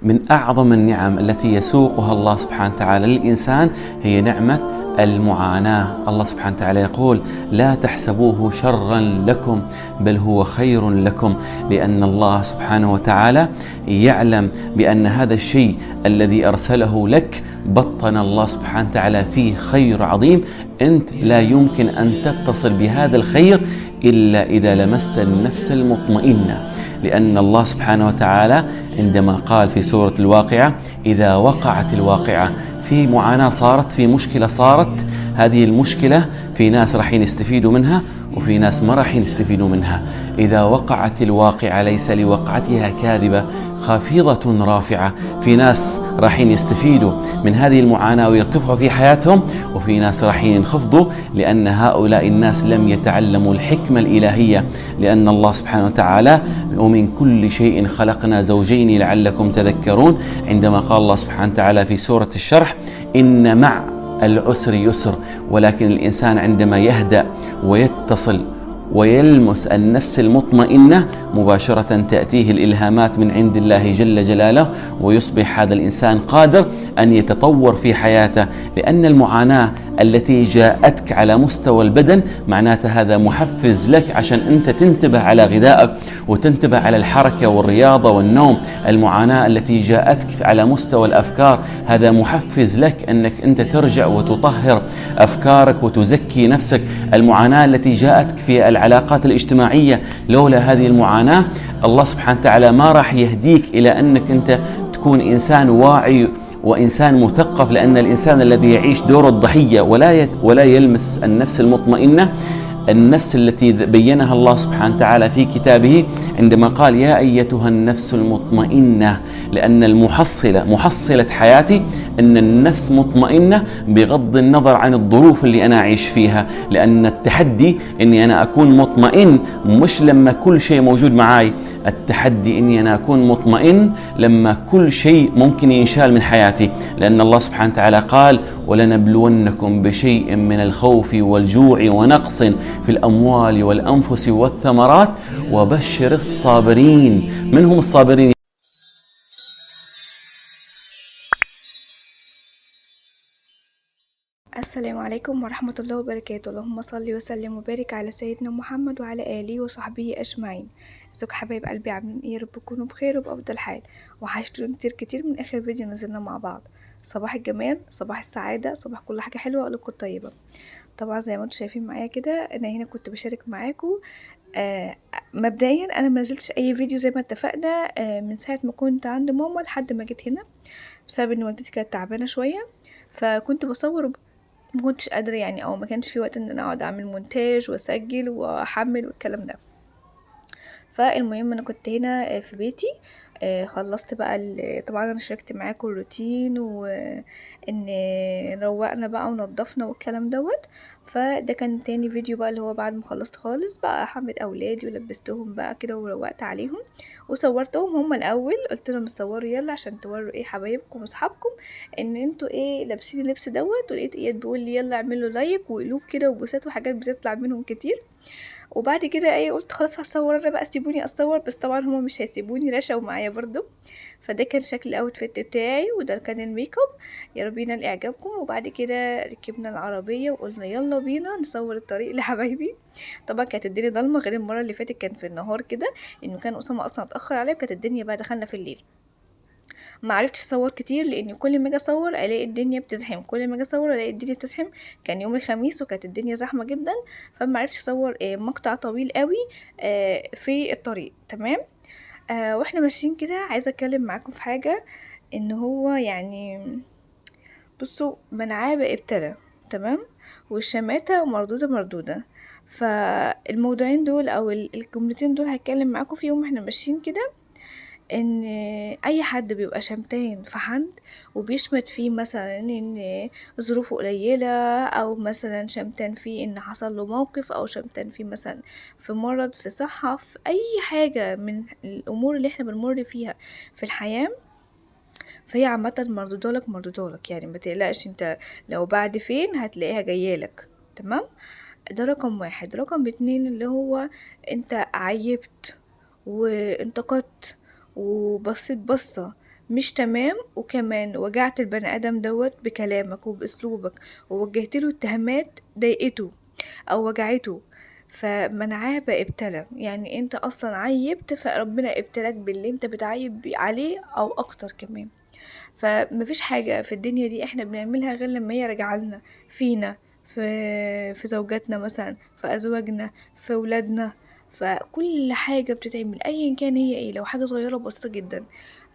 من أعظم النعم التي يسوقها الله سبحانه وتعالى للإنسان هي نعمة المعاناة. الله سبحانه وتعالى يقول: لا تحسبوه شرا لكم بل هو خير لكم، لأن الله سبحانه وتعالى يعلم بأن هذا الشيء الذي أرسله لك بطن الله سبحانه وتعالى فيه خير عظيم، أنت لا يمكن أن تتصل بهذا الخير إلا إذا لمست النفس المطمئنة. لأن الله سبحانه وتعالى عندما قال في سورة الواقعة: إذا وقعت الواقعة، في معاناة صارت، في مشكلة صارت، هذه المشكلة في ناس راح يستفيدوا منها وفي ناس ما راح يستفيدوا منها. إذا وقعت الواقعة ليس لوقعتها كاذبة خافضة رافعة، في ناس راح يستفيدوا من هذه المعاناة ويرتفعوا في حياتهم، وفي ناس راح ينخفضوا، لأن هؤلاء الناس لم يتعلموا الحكمة الإلهية. لأن الله سبحانه وتعالى: ومن كل شيء خلقنا زوجين لعلكم تذكرون، عندما قال الله سبحانه وتعالى في سورة الشرح: إن مع العسر يسر. ولكن الإنسان عندما يهدأ ويتصل ويلمس النفس المطمئنة مباشرة تأتيه الإلهامات من عند الله جل جلاله، ويصبح هذا الإنسان قادر أن يتطور في حياته. لأن المعاناة التي جاءتك على مستوى البدن معناته هذا محفز لك عشان أنت تنتبه على غذائك وتنتبه على الحركة والرياضة والنوم. المعاناة التي جاءتك على مستوى الأفكار هذا محفز لك أنك أنت ترجع وتطهر أفكارك وتزكي نفسك. المعاناة التي جاءتك في العلاقات الاجتماعية، لولا هذه المعاناة الله سبحانه وتعالى ما راح يهديك إلى أنك أنت تكون إنسان واعي وإنسان مثقف. لأن الإنسان الذي يعيش دور الضحية ولا يلمس النفس المطمئنة، النفس التي بينها الله سبحانه وتعالى في كتابه عندما قال: يا أيتها النفس المطمئنة. لأن محصلة حياتي أن النفس مطمئنة بغض النظر عن الظروف اللي أنا أعيش فيها. لأن التحدي أني أنا أكون مطمئن مش لما كل شيء موجود معاي، التحدي أني أنا أكون مطمئن لما كل شيء ممكن ينشال من حياتي. لأن الله سبحانه وتعالى قال: ولنبلونكم بشيء من الخوف والجوع ونقص في الأموال والأنفس والثمرات وبشر الصابرين. من هم الصابرين؟ السلام عليكم ورحمة الله وبركاته. اللهم صل وسلم وبارك على سيدنا محمد وعلى آله وصحبه أجمعين. ازيكم حبايب قلبي، عاملين ايه؟ رب تكونوا بخير وبأفضل حال. وحشتوني كتير من آخر فيديو نزلنا مع بعض. صباح الجمال، صباح السعادة، صباح كل حاجة حلوة وقلوبكم طيبة. طبعا زي ما انتم شايفين معايا كده، انا هنا كنت بشارك معاكم. مبدئيا انا ما نزلتش اي فيديو زي ما اتفقنا من ساعة ما كنت عند ماما لحد ما جيت هنا، بسبب ان والدتي كانت تعبانة شوية، فكنت بصور ما كنتش قادرة يعني، او ما كانش في وقت ان انا اقعد اعمل مونتاج واسجل واحمل والكلام ده. فالمهم انا كنت هنا في بيتي، خلصت بقى طبعا انا شاركت معاكم الروتين وان روقنا بقى ونضفنا والكلام دوت. فده كان تاني فيديو بقى، اللي هو بعد ما خلصت خالص بقى حملت اولادي ولبستهم بقى كده وروقت عليهم وصورتهم هم الاول. قلت لهم صوروا يلا عشان توروا ايه حبايبكم واصحابكم ان انتوا ايه لابسين اللبس دوت. ولقيت اياد بيقول لي يلا اعملوا لايك وقلوب كده وبوسات وحاجات بتطلع منهم كتير. وبعد كده ايه قلت خلاص هصور انا بقى، سيبوني اصور. بس طبعا هما مش هيسيبوني، رشا ومعايا برضو. فده كان شكل الاوتفيت بتاعي وده كان الميك اب. يا رب ينال اعجابكم. وبعد كده ركبنا العربيه وقلنا يلا بينا نصور الطريق لحبايبي. طبعا كانت الدنيا ضلمه غير المره اللي فاتت، كان في النهار كده لانه كان اسامه اصلا اتاخر عليا، وكانت الدنيا بقى دخلنا في الليل. ما عرفتش اصور كتير لان كل ما اجي اصور الاقي الدنيا بتزحم، كل ما اجي اصور الاقي الدنيا بتزحم. كان يوم الخميس وكانت الدنيا زحمه جدا، فما عرفتش اصور مقطع طويل قوي في الطريق. تمام. واحنا ماشيين كده عايزه اتكلم معاكم في حاجه، ان هو يعني بصوا منعابه ابتدى تمام، والشماتة مردودة. فالموضوعين دول او الجملتين دول هتكلم معاكم فيهم احنا ماشيين كده. ان اي حد بيبقى شمتان في حد وبيشمت فيه مثلا ان ظروفه قليلة، او مثلا شمتان فيه ان حصل له موقف، او شمتان فيه مثلا في مرض، في صحة، في اي حاجة من الامور اللي احنا بنمر فيها في الحياة، فهي عامة مردودالك. يعني ما تقلقش، انت لو بعد فين هتلاقيها جايالك. تمام. ده رقم واحد. رقم اتنين اللي هو انت عيبت وانتقدت وبصيت بصة مش تمام، وكمان وجعت البني ادم دوت بكلامك وباسلوبك، ووجهت له اتهامات ضايقته او وجعته، فمن عاب ابتلى. يعني انت اصلا عيبت، فربنا ابتلاك باللي انت بتعيب عليه او اكتر كمان. فمفيش حاجة في الدنيا دي احنا بنعملها غير لما هي راجعة لنا فينا، في زوجاتنا مثلا، في ازواجنا، في ولادنا. فكل حاجة بتتعمل ايا كان هي ايه، لو حاجة صغيرة بسيطة جدا.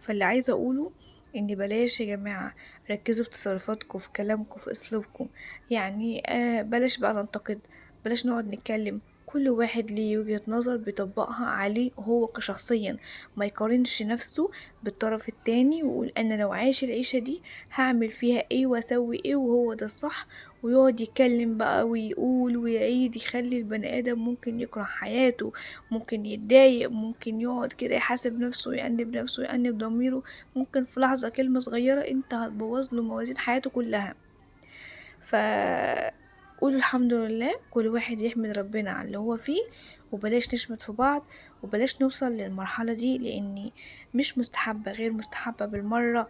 فاللي عايزة اقوله ان بلاش يا جماعة، ركزوا في تصرفاتكم، في كلامكم، في اسلوبكم. يعني بلاش بقى ننتقد، بلاش نقعد نتكلم. كل واحد ليه وجهة نظر بيطبقها عليه هو كشخصيا، ما يقارنش نفسه بالطرف التاني ويقول انا لو عايش العيشة دي هعمل فيها ايه واسوي ايه وهو ده الصح، ويقعد يتكلم بقى ويقول ويعيد، يخلي البني ادم ممكن يكره حياته، ممكن يتضايق، ممكن يقعد كده يحاسب نفسه، يأنب نفسه، يأنب ضميره. ممكن في لحظة كلمة صغيرة انت هتبوظ له موازين حياته كلها. ف قولوا الحمد لله، كل واحد يحمد ربنا على اللي هو فيه، وبلاش نشمت في بعض، وبلاش نوصل للمرحلة دي، لاني مش مستحبة، غير مستحبة بالمرة،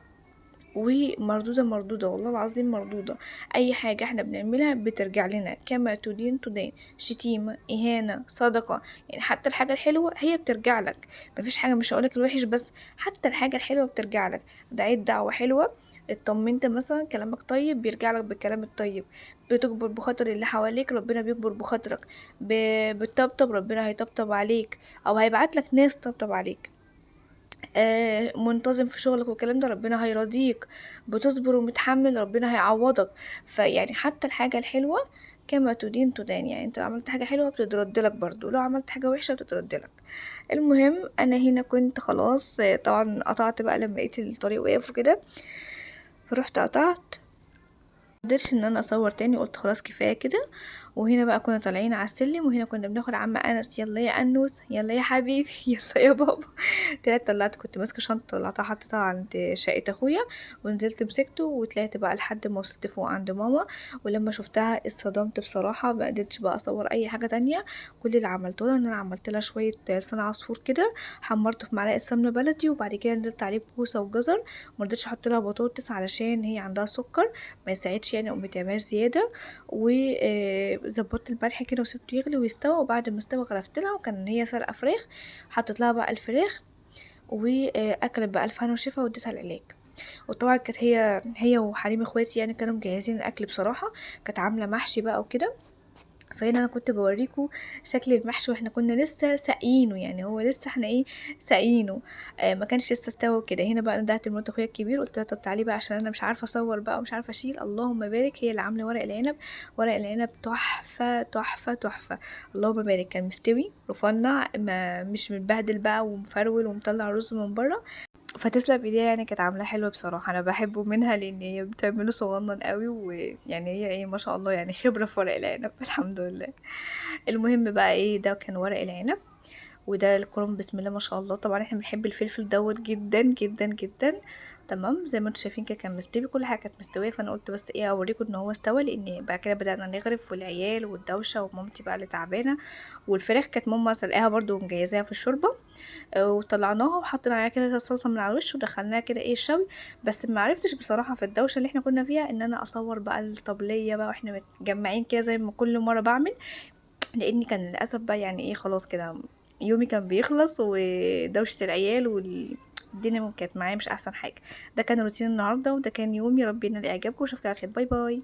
ومردودة، مردودة والله العظيم مردودة. اي حاجة احنا بنعملها بترجع لنا كما تدين تدين، شتيمة، اهانة، صدقة. يعني حتى الحاجة الحلوة هي بترجع لك، مفيش حاجة، مش هقولك الوحش بس، حتى الحاجة الحلوة بترجع لك. دعيت دعوة حلوة، اطمنت مثلا، كلامك طيب بيرجع لك بالكلام الطيب. بتجبر بخاطر اللي حواليك، ربنا بيجبر بخاطرك. بتطبطب، ربنا هيطبطب عليك، او هيبعت لك ناس تطبطب عليك. منتظم في شغلك والكلام ده، ربنا هيرضيك. بتصبر ومتحمل، ربنا هيعوضك. فيعني حتى الحاجة الحلوة كما تدين تدان، يعني انت لو عملت حاجة حلوة بتترد لك برضو، لو عملت حاجة وحشة بتترد لك. المهم انا هنا كنت خلاص، طبعا قطعت بقى لما لقيت الطريق وقف وكده، فرحت قطعت، مقدرتش ان انا اصور تاني، قلت خلاص كفايه كده. وهنا بقى كنا طالعين على السلم، وهنا كنا بناخد عم انس، يلا يا انوس، يلا يا حبيبي يلا يا بابا. طلعت، كنت ماسكه شنطه، طلعتها حطيتها عند شقه اخويا، ونزلت مسكته وطلعت بقى لحد ما وصلت فوق عند ماما. ولما شفتها اتصدمت بصراحه، ما قدرتش بقى اصور اي حاجه تانية. كل اللي عملته لها ان انا عملت لها شويه لسان عصفور كده، حمرته في معلقه سمنه بلدي، وبعد كده نزلت عليه بكوسه وجزر. مرضتش احط لها بطاطس علشان هي عندها سكر، ما يساعدش يعني، او متعملش زياده. وظبطت الملح كده وسبته يغلي ويستوى، وبعد ما استوى غرفت لها، وكان هي سلقه فراخ، حطيت لها بقى الفراخ، واكلت بقى الف هنا وشفا، واديتها العلاج. وطبعا كانت هي وحريم اخواتي يعني كانوا مجهزين الاكل بصراحه، كانت عامله محشي بقى وكده. فهنا انا كنت بوريكم شكل المحشي واحنا كنا لسه ساقيينه، يعني هو لسه احنا ايه، ساقيينه. ما كانش لسه استوى كده. هنا بقى ندهت مرات اخويا الكبير، قلت لها طب تعالي بقى عشان انا مش عارفه اصور بقى ومش عارفه اشيل. اللهم بارك، هي اللي عامله ورق العنب. ورق العنب تحفه تحفه تحفه، اللهم بارك. كان مستوي رفنع، ما مش متبهدل بقى ومفرول ومطلع رز من بره. فتسلم ايديها، يعني كانت عاملاه حلوه بصراحه، انا بحبه منها لان هي بتعمله صغنن قوي، ويعني هي ايه ما شاء الله، يعني خبره في ورق العنب الحمد لله. المهم بقى ايه، ده كان ورق العنب، وده الكرنب بسم الله ما شاء الله. طبعا احنا بنحب الفلفل دوت جدا جدا جدا. تمام، زي ما انتم شايفين كده كان مستوي، كل حاجه كانت مستويه. فانا قلت بس ايه اوريكم ان هو استوى، لان بعد كده بدانا نغرف، والعيال والدوشه، ومامتي بقى اللي تعبانه. والفراخ كانت ماما سلقاها برضو ومجهزاها في الشوربه. وطلعناها وحطينا عليها كده صلصه من على الوش، ودخلناها كده ايه الشوي. بس ما عرفتش بصراحه في الدوشه اللي احنا كنا فيها ان انا اصور بقى الطبليه بقى واحنا متجمعين كده زي ما كل مره بعمل، لاني كان للاسف بقى يعني ايه خلاص كده يومي كان بيخلص، ودوشه العيال الدنيا كانت معايا مش احسن حاجه. ده كان روتين النهارده، وده كان يومي. ربنا ينال اعجابكم، واشوفكم على خير، باي باي.